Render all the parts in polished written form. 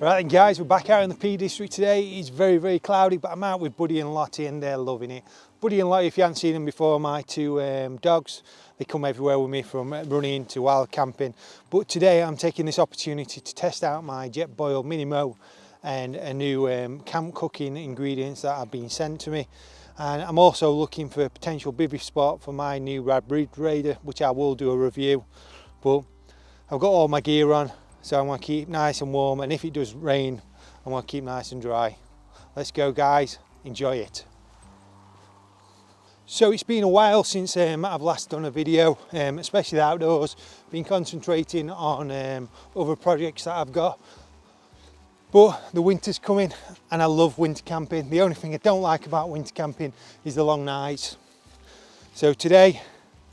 Right then guys, we're back out in the Peak District today. It's very cloudy, but I'm out with Buddy and Lottie and they're loving it. Buddy and Lottie, if you haven't seen them before, my two dogs, they come everywhere with me from running to wild camping. But today I'm taking this opportunity to test out my jet boil Minimo and a new camp cooking ingredients that have been sent to me. And I'm also looking for a potential bivvy spot for my new refrigerator, which I will do a review. But I've got all my gear on, so I want to keep nice and warm, and if it does rain, I want to keep nice and dry. Let's go guys, enjoy it. So it's been a while since I've last done a video, especially the outdoors. Been concentrating on other projects that I've got. But the winter's coming and I love winter camping. The only thing I don't like about winter camping is the long nights. So today,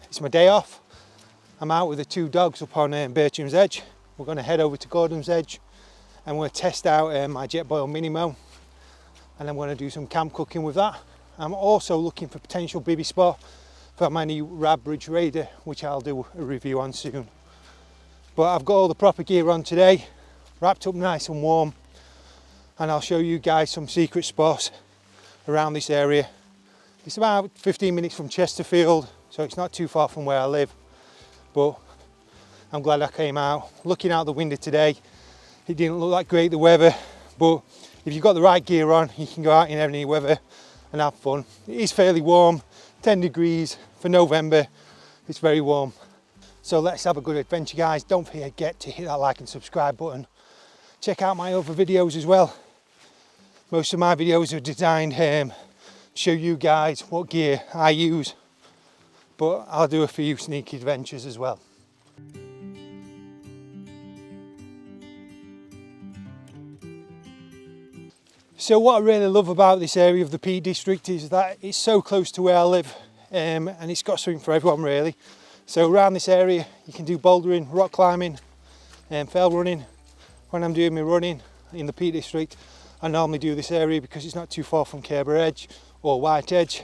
it's my day off. I'm out with the two dogs up on Birchen Edge. We're going to head over to Gardom's Edge and we're going to test out my jet boil Minimo, and I'm going to do some camp cooking with that. I'm also looking for potential bivvy spot for my new refrigerator, which I'll do a review on soon. But I've got all the proper gear on today, wrapped up nice and warm, and I'll show you guys some secret spots around this area. It's about 15 minutes from Chesterfield, so it's not too far from where I live. But I'm glad I came out. Looking out the window today, it didn't look that great, the weather, but if you've got the right gear on, you can go out in any weather and have fun. It is fairly warm, 10 degrees for November. It's very warm. So let's have a good adventure guys. Don't forget to hit that like and subscribe button. Check out my other videos as well. Most of my videos are designed to show you guys what gear I use, but I'll do a few sneaky adventures as well. So what I really love about this area of the Peak District is that it's so close to where I live, and it's got something for everyone really. So around this area you can do bouldering, rock climbing and fell running. When I'm doing my running in the Peak District, I normally do this area because it's not too far from Birchen Edge or White Edge.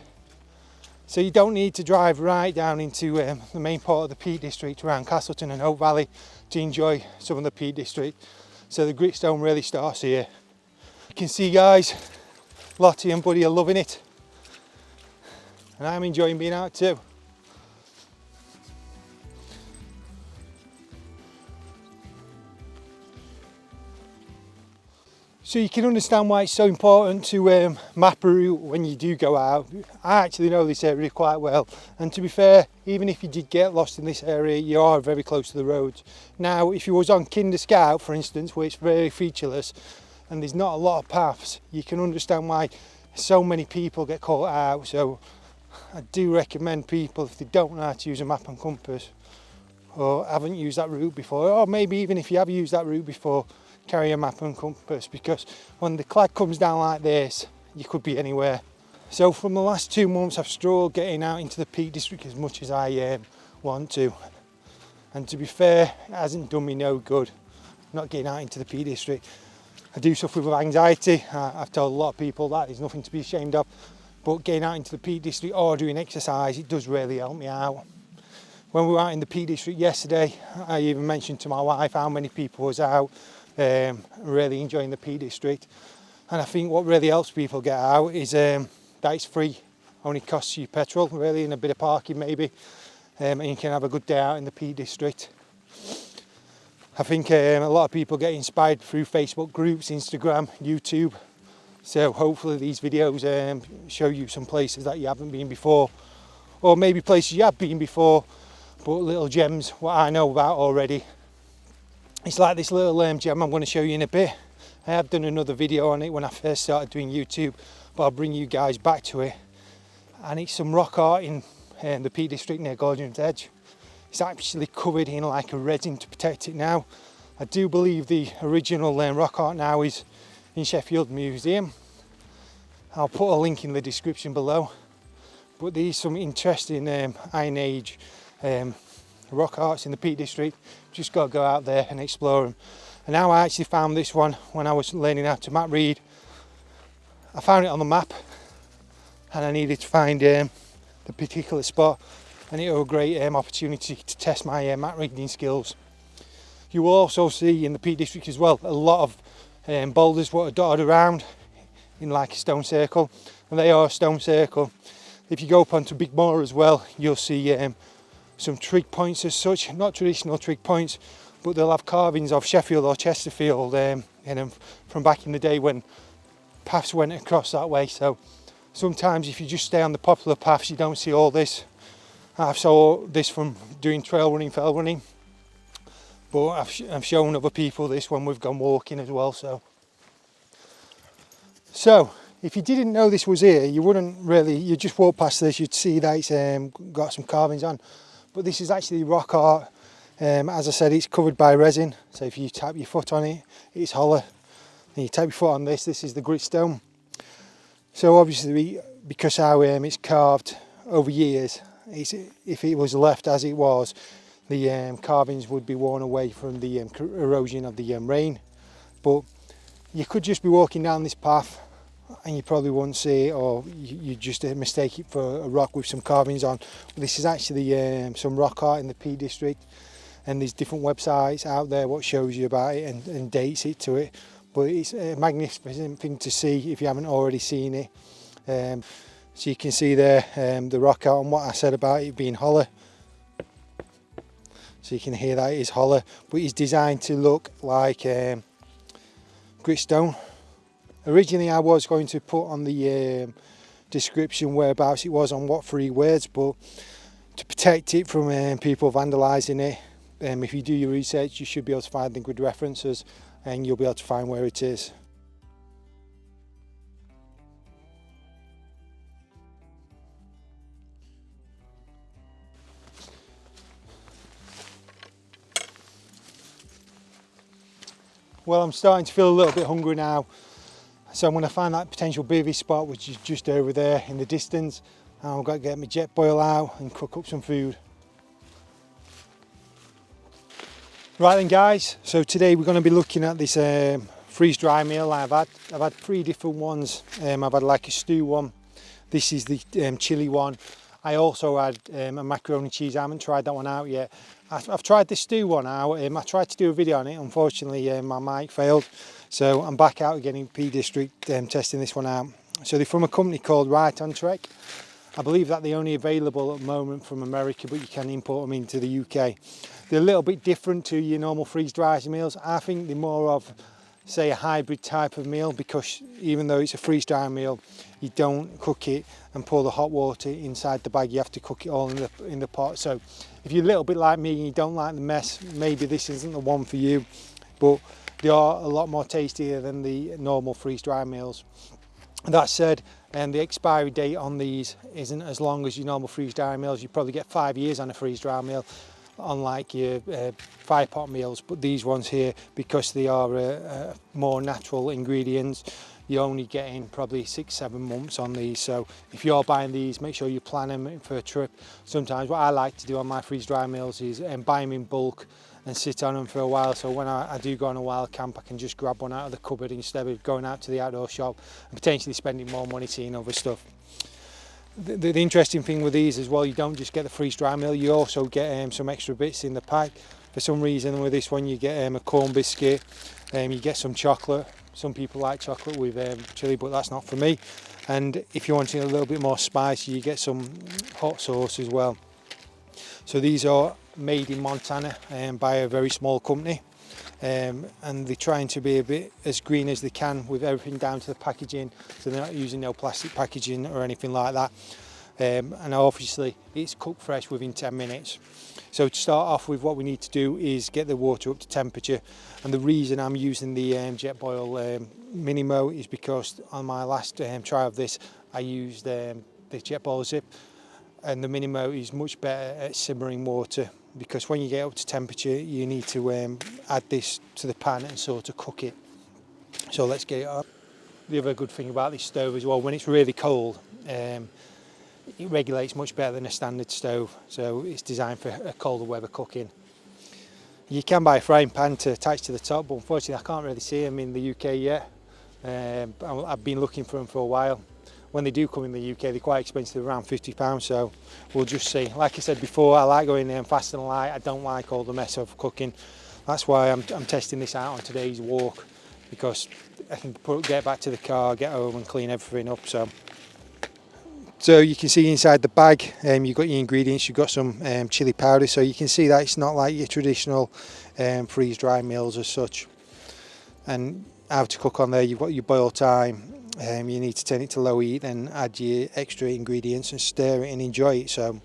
So you don't need to drive right down into the main part of the Peak District around Castleton and Hope Valley to enjoy some of the Peak District. So the gritstone really starts here. You can see guys, Lottie and Buddy are loving it, and I'm enjoying being out too. So you can understand why it's so important to map a route when you do go out. I actually know this area quite well, and to be fair, even if you did get lost in this area, you are very close to the roads. Now if you was on Kinder Scout for instance, where it's very featureless and there's not a lot of paths, you can understand why so many people get caught out. So I do recommend people, if they don't know how to use a map and compass or haven't used that route before, or maybe even if you have used that route before, carry a map and compass, because when the clag comes down like this, you could be anywhere. So from the last 2 months I've struggled getting out into the Peak District as much as I want to, and to be fair, it hasn't done me no good not getting out into the Peak District. I do suffer with anxiety. I've told a lot of people that, there's nothing to be ashamed of, but getting out into the Peak District or doing exercise, it does really help me out. When we were out in the Peak District yesterday, I even mentioned to my wife how many people was out really enjoying the Peak District. And I think what really helps people get out is that it's free, only costs you petrol really and a bit of parking maybe, and you can have a good day out in the Peak District. I think a lot of people get inspired through Facebook groups, Instagram, YouTube. So hopefully these videos show you some places that you haven't been before, or maybe places you have been before, but little gems what I know about already. It's like this little gem I'm going to show you in a bit. I have done another video on it when I first started doing YouTube, but I'll bring you guys back to it. And it's some rock art in the Peak District near Gardom's Edge. It's actually covered in like a resin to protect it now. I do believe the original rock art now is in Sheffield Museum. I'll put a link in the description below. But there's some interesting Iron Age rock arts in the Peak District. Just got to go out there and explore them. And now I actually found this one when I was learning how to map read. I found it on the map and I needed to find the particular spot, and it was a great opportunity to test my map reading skills. You will also see in the Peak District as well a lot of boulders what are dotted around in like a stone circle, and they are a stone circle. If you go up onto Big Moor as well, you'll see some trig points as such, not traditional trig points, but they'll have carvings of Sheffield or Chesterfield from back in the day when paths went across that way. So sometimes if you just stay on the popular paths, you don't see all this. I've saw this from doing trail running, fell running, but I've shown other people this when we've gone walking as well. So if you didn't know this was here, you wouldn't really, you just walk past this, you'd see that it's got some carvings on, but this is actually rock art. As I said, it's covered by resin, so if you tap your foot on it, it's hollow. And you tap your foot on this is the gritstone. So obviously, because how it's carved over years, if it was left as it was, the carvings would be worn away from the erosion of the rain. But you could just be walking down this path and you probably wouldn't see it, or you just mistake it for a rock with some carvings on. But this is actually some rock art in the Peak District, and there's different websites out there what shows you about it and dates it to it. But it's a magnificent thing to see if you haven't already seen it. So you can see there the rock art and what I said about it being hollow. So you can hear that it is hollow, but it's designed to look like gritstone. Originally I was going to put on the description whereabouts it was on what 3 words, but to protect it from people vandalising it, if you do your research you should be able to find the good references and you'll be able to find where it is. Well, I'm starting to feel a little bit hungry now, so I'm going to find that potential bivvy spot which is just over there in the distance, and I've got to get my jet boil out and cook up some food. Right then guys, so today we're going to be looking at this freeze dry meal I've had 3 different ones. I've had like a stew one, this is the chili one. I also had a macaroni cheese. I haven't tried that one out yet. I've tried the stew one out. I tried to do a video on it. Unfortunately, my mic failed. So I'm back out again in Peak District testing this one out. So they're from a company called Right on Trek. I believe that they're only available at the moment from America, but you can import them into the UK. They're a little bit different to your normal freeze-dried meals. I think they're more of, say, a hybrid type of meal, because even though it's a freeze-dried meal, you don't cook it and pour the hot water inside the bag. You have to cook it all in the pot. So if you're a little bit like me and you don't like the mess, maybe this isn't the one for you, but they are a lot more tastier than the normal freeze-dried meals. That said, the expiry date on these isn't as long as your normal freeze-dried meals. You probably get 5 years on a freeze-dried meal, unlike your fire pot meals. But these ones here, because they are more natural ingredients, you're only getting probably 6-7 months on these. So if you're buying these, make sure you plan them for a trip. Sometimes what I like to do on my freeze-dried meals is buy them in bulk and sit on them for a while, so when I do go on a wild camp I can just grab one out of the cupboard instead of going out to the outdoor shop and potentially spending more money seeing other stuff. The interesting thing with these as well, you don't just get the freeze-dry meal, you also get some extra bits in the pack. For some reason with this one you get a corn biscuit, you get some chocolate. Some people like chocolate with chilli, but that's not for me. And if you're wanting a little bit more spicy, you get some hot sauce as well. So these are made in Montana by a very small company, and they're trying to be a bit as green as they can with everything down to the packaging, so they're not using no plastic packaging or anything like that. And obviously it's cooked fresh within 10 minutes. So to start off with, what we need to do is get the water up to temperature, and the reason I'm using the jet boil Minimo is because on my last try of this I used the jet boil zip, and the Minimo is much better at simmering water, because when you get up to temperature you need to add this to the pan and sort of cook it. So let's get it up. The other good thing about this stove as well, when it's really cold, it regulates much better than a standard stove, so it's designed for a colder weather cooking. You can buy a frying pan to attach to the top, but unfortunately I can't really see them in the UK yet. I've been looking for them for a while. When they do come in the UK they're quite expensive, around £50, so we'll just see. Like I said before, I like going fast and light. I don't like all the mess of cooking. That's why I'm testing this out on today's walk, because I can get back to the car, get home and clean everything up. So you can see inside the bag, you've got your ingredients, you've got some chili powder, so you can see that it's not like your traditional freeze-dry meals as such. And how to cook on there, you've got your boil time, you need to turn it to low heat, then add your extra ingredients and stir it and enjoy it. So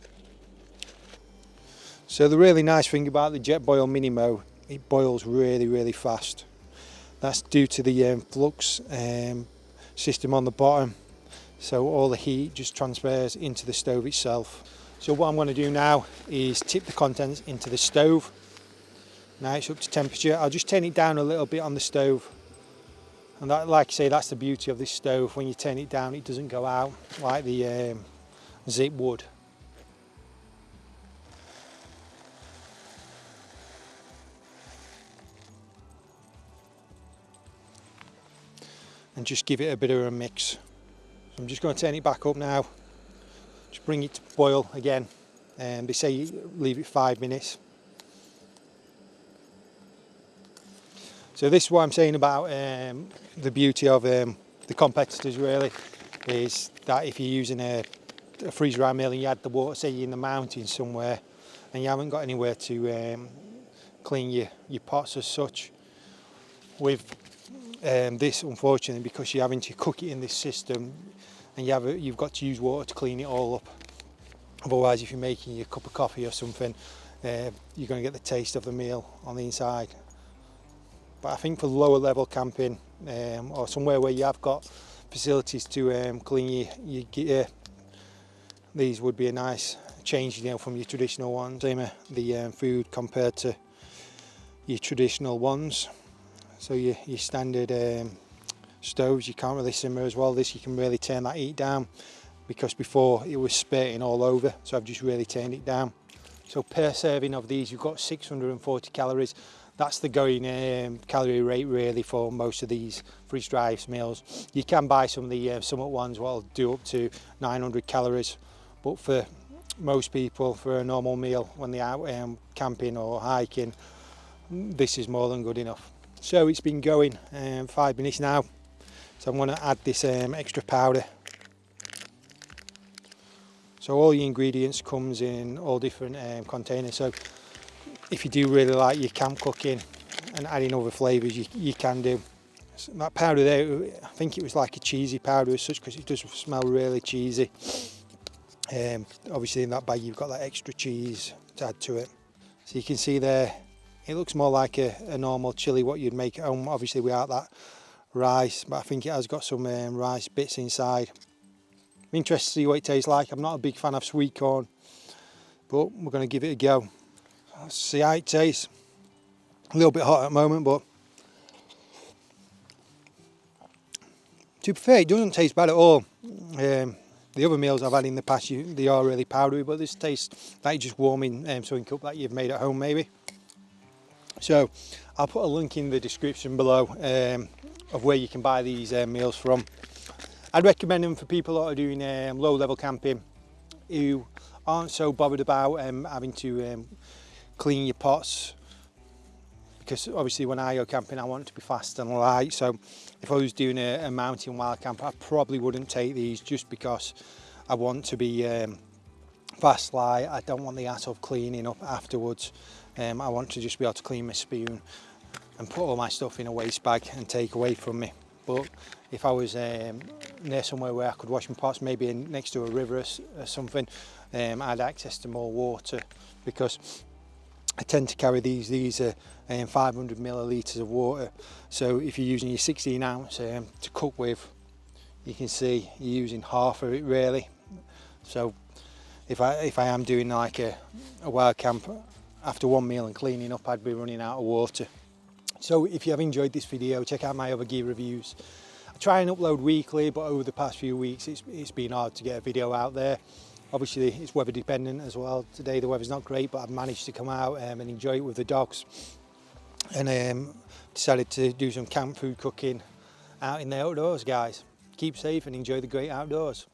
the really nice thing about the jet boil Minimo, it boils really fast. That's due to the flux system on the bottom. So all the heat just transfers into the stove itself. So what I'm going to do now is tip the contents into the stove. Now it's up to temperature. I'll just turn it down a little bit on the stove. And that, like I say, that's the beauty of this stove. When you turn it down, it doesn't go out like the zip would. And just give it a bit of a mix. I'm just going to turn it back up now, just bring it to boil again, and they say leave it 5 minutes. So this is what I'm saying about the beauty of the competitors really, is that if you're using a freeze-dry mill and you add the water, say you're in the mountains somewhere and you haven't got anywhere to clean your pots as such, with this, unfortunately, because you're having to cook it in this system, and you've got to use water to clean it all up. Otherwise, if you're making your cup of coffee or something, you're going to get the taste of the meal on the inside. But I think for lower level camping, or somewhere where you have got facilities to clean your gear, these would be a nice change, from your traditional ones. Same the food compared to your traditional ones. So your standard stoves, you can't really simmer as well. This, you can really turn that heat down, because before it was spurting all over, so I've just really turned it down. So per serving of these, you've got 640 calories. That's the going calorie rate really for most of these freeze-dried meals. You can buy some of the Summit ones, what will do up to 900 calories, but for most people, for a normal meal when they're out camping or hiking, this is more than good enough. So it's been going 5 minutes now, so I'm going to add this extra powder. So all your ingredients comes in all different containers, so if you do really like your camp cooking and adding other flavours, you can do. So that powder there, I think it was like a cheesy powder as such, because it does smell really cheesy. Obviously in that bag you've got that extra cheese to add to it. So you can see there, it looks more like a normal chilli what you'd make at home, obviously without that rice, but I think it has got some rice bits inside. I'm interested to see what it tastes like. I'm not a big fan of sweet corn, but we're going to give it a go. Let's see how it tastes. A little bit hot at the moment, but to be fair, it doesn't taste bad at all. The other meals I've had in the past, they are really powdery, but this tastes like just warming something up that you've made at home maybe. So I'll put a link in the description below of where you can buy these meals from. I'd recommend them for people that are doing low level camping, who aren't so bothered about having to clean your pots, because obviously when I go camping I want it to be fast and light. So if I was doing a mountain wild camp, I probably wouldn't take these, just because I want to be fast, light. I don't want the hassle of cleaning up afterwards. I want to just be able to clean my spoon and put all my stuff in a waste bag and take away from me. But if I was near somewhere where I could wash my pots, maybe next to a river or something, I had access to more water, because I tend to carry these are 500 millilitres of water. So if you're using your 16 ounce to cook with, you can see you're using half of it really. So if I am doing like a wild camp, after one meal and cleaning up, I'd be running out of water. So if you have enjoyed this video, check out my other gear reviews. I try and upload weekly, but over the past few weeks it's been hard to get a video out there. Obviously it's weather dependent as well. Today the weather's not great, but I've managed to come out and enjoy it with the dogs, and decided to do some camp food cooking out in the outdoors. Guys, keep safe and enjoy the great outdoors.